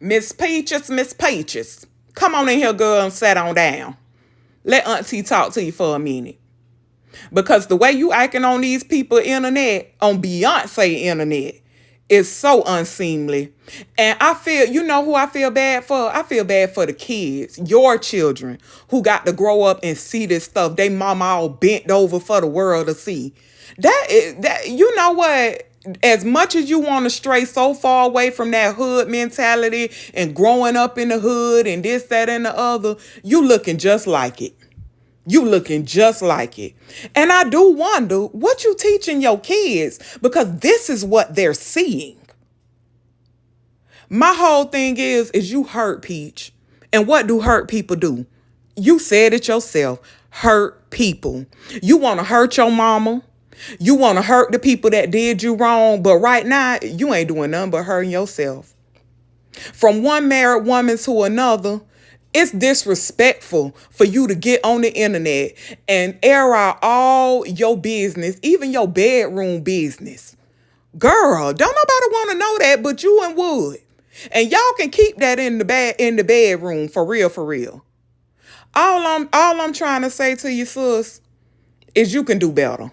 Miss Peaches, Miss Peaches. Come on in here, girl, and sit on down. Let Auntie talk to you for a minute. Because the way you acting on these people internet, on Beyonce internet, is so unseemly. And I feel, you know who I feel bad for? I feel bad for the kids, your children, who got to grow up and see this stuff. They mama all bent over for the world to see. That you know what? As much as you want to stray so far away from that hood mentality and growing up in the hood and this, that, and the other, you looking just like it. You looking just like it. And I do wonder what you teaching your kids, because this is what they're seeing. My whole thing is you hurt Peach. And what do hurt people do? You said it yourself. Hurt people. You want to hurt your mama. You want to hurt the people that did you wrong. But right now, you ain't doing nothing but hurting yourself. From one married woman to another, it's disrespectful for you to get on the internet and air out all your business, even your bedroom business. Girl, don't nobody want to know that but you and Wood. And y'all can keep that in the bedroom, for real, for real. All I'm trying to say to you, sis, is you can do better.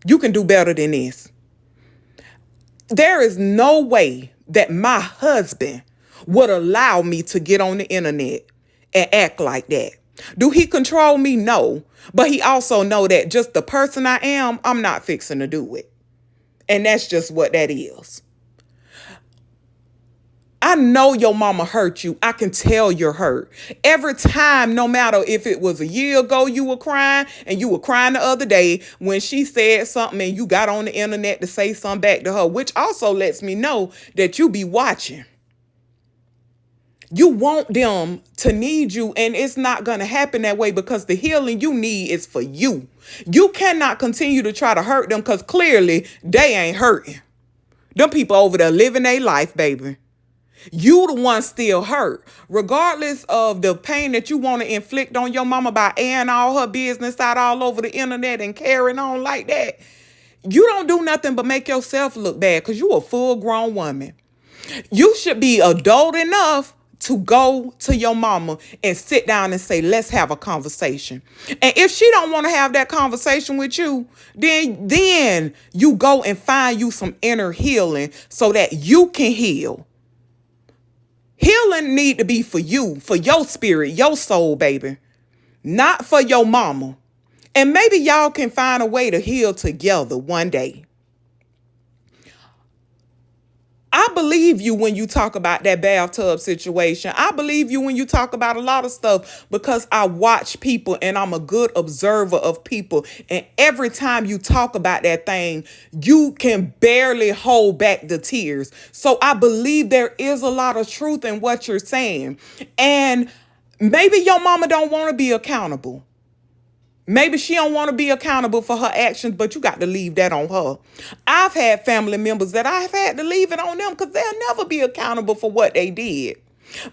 You can do better than this. There is no way that my husband would allow me to get on the internet and act like that. Do he control me? No. But he also know that just the person I am, I'm not fixing to do it. And that's just what that is. I know your mama hurt you. I can tell you're hurt. Every time, no matter if it was a year ago you were crying, and you were crying the other day when she said something and you got on the internet to say something back to her, which also lets me know that you be watching. You want them to need you, and it's not going to happen that way, because the healing you need is for you. You cannot continue to try to hurt them, because clearly they ain't hurting. Them people over there living their life, baby. You the one still hurt. Regardless of the pain that you want to inflict on your mama by airing all her business out all over the internet and carrying on like that, you don't do nothing but make yourself look bad, because you a full-grown woman. You should be adult enough to go to your mama and sit down and say, let's have a conversation. And if she don't want to have that conversation with you, then you go and find you some inner healing so that you can heal. Healing need to be for you, for your spirit, your soul, baby, not for your mama. And maybe y'all can find a way to heal together one day. I believe you when you talk about that bathtub situation. I believe you when you talk about a lot of stuff, because I watch people and I'm a good observer of people. And every time you talk about that thing, you can barely hold back the tears. So I believe there is a lot of truth in what you're saying. And maybe your mama don't want to be accountable. Maybe she don't want to be accountable for her actions, but you got to leave that on her. I've had family members that I've had to leave it on them, because they'll never be accountable for what they did.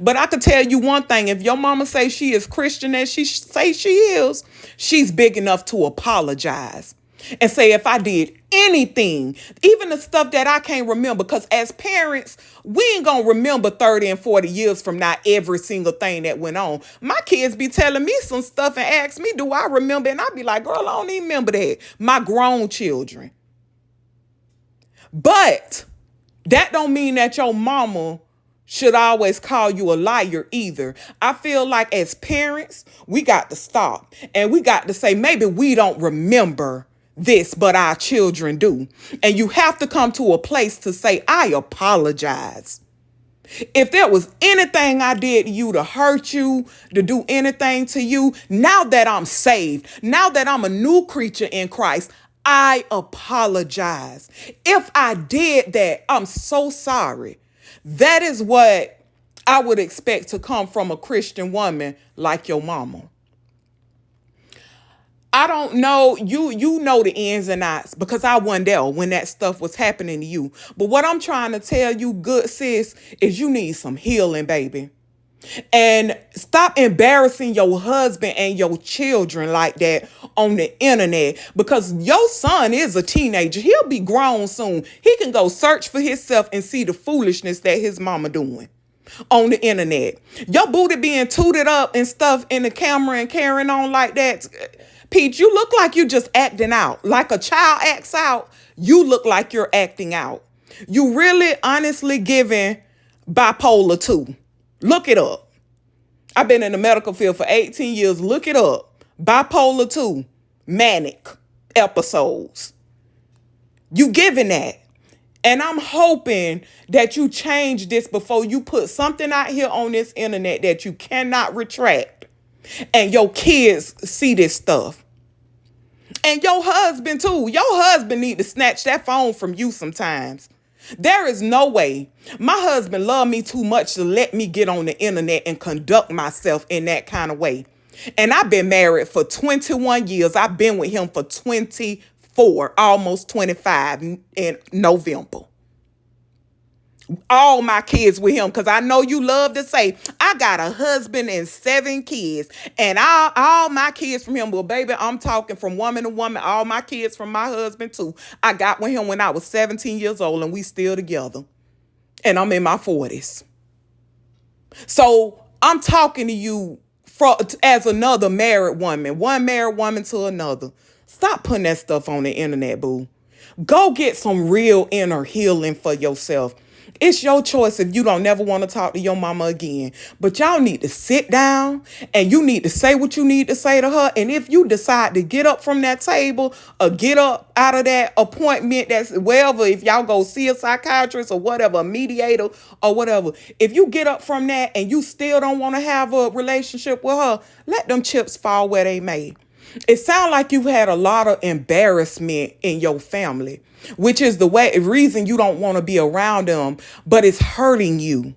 But I can tell you one thing. If your mama say she is Christian as she say she is, she's big enough to apologize and say, if I did anything, even the stuff that I can't remember, because as parents, we ain't gonna remember 30 and 40 years from now every single thing that went on. My kids be telling me some stuff and ask me, do I remember? And I be like, girl, I don't even remember that. My grown children. But that don't mean that your mama should always call you a liar either. I feel like as parents, we got to stop and we got to say, maybe we don't remember this, but our children do. And you have to come to a place to say, I apologize. If there was anything I did to you to hurt you, to do anything to you, now that I'm saved, now that I'm a new creature in Christ, I apologize. If I did that, I'm so sorry. That is what I would expect to come from a Christian woman like your mama. I don't know, you know the ins and outs, because I wasn't there when that stuff was happening to you. But what I'm trying to tell you, good sis, is you need some healing, baby. And stop embarrassing your husband and your children like that on the internet, because your son is a teenager. He'll be grown soon. He can go search for himself and see the foolishness that his mama doing. on the internet. Your booty being tooted up and stuff in the camera and carrying on like that. Pete, you look like you just acting out. Like a child acts out, you look like you're acting out. You really honestly giving bipolar 2. Look it up. I've been in the medical field for 18 years. Look it up. Bipolar 2, manic episodes. You giving that. And I'm hoping that you change this before you put something out here on this internet that you cannot retract. And your kids see this stuff. And your husband too. Your husband need to snatch that phone from you sometimes. There is no way. My husband loved me too much to let me get on the internet and conduct myself in that kind of way. And I've been married for 21 years. I've been with him for 24, almost 25 in November. All my kids with him, because I know you love to say, I got a husband and 7 kids. And all my kids from him. Well, baby, I'm talking from woman to woman. All my kids from my husband, too. I got with him when I was 17 years old, and we still together. And I'm in my 40s. So I'm talking to you as another married woman. One married woman to another. Stop putting that stuff on the internet, boo. Go get some real inner healing for yourself. It's your choice if you don't never want to talk to your mama again. But y'all need to sit down and you need to say what you need to say to her. And if you decide to get up from that table or get up out of that appointment, that's wherever, if y'all go see a psychiatrist or whatever, a mediator or whatever, if you get up from that and you still don't want to have a relationship with her, let them chips fall where they may. It sounds like you've had a lot of embarrassment in your family, which is the reason you don't want to be around them, but it's hurting you.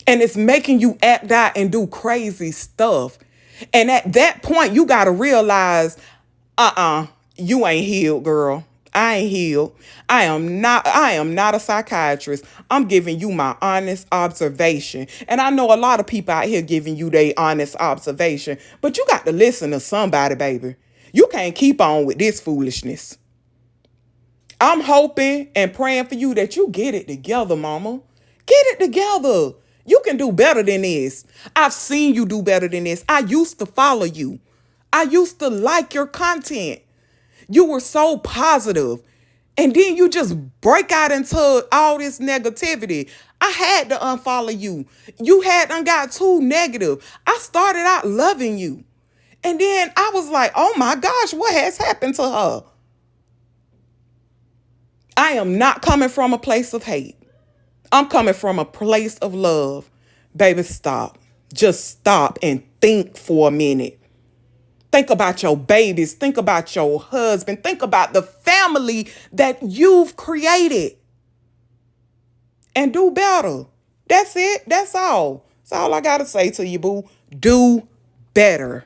And it's making you act out and do crazy stuff. And at that point, you got to realize, you ain't healed, girl. I ain't healed. I am not a psychiatrist. I'm giving you my honest observation. And I know a lot of people out here giving you their honest observation, but you got to listen to somebody, baby. You can't keep on with this foolishness. I'm hoping and praying for you that you get it together, mama. Get it together. You can do better than this. I've seen you do better than this. I used to follow you. I used to like your content. You were so positive. And then you just break out into all this negativity. I had to unfollow you. You had got too negative. I started out loving you. And then I was like, oh my gosh, what has happened to her? I am not coming from a place of hate. I'm coming from a place of love. Baby, stop. Just stop and think for a minute. Think about your babies. Think about your husband. Think about the family that you've created. And do better. That's it. That's all. That's all I got to say to you, boo. Do better.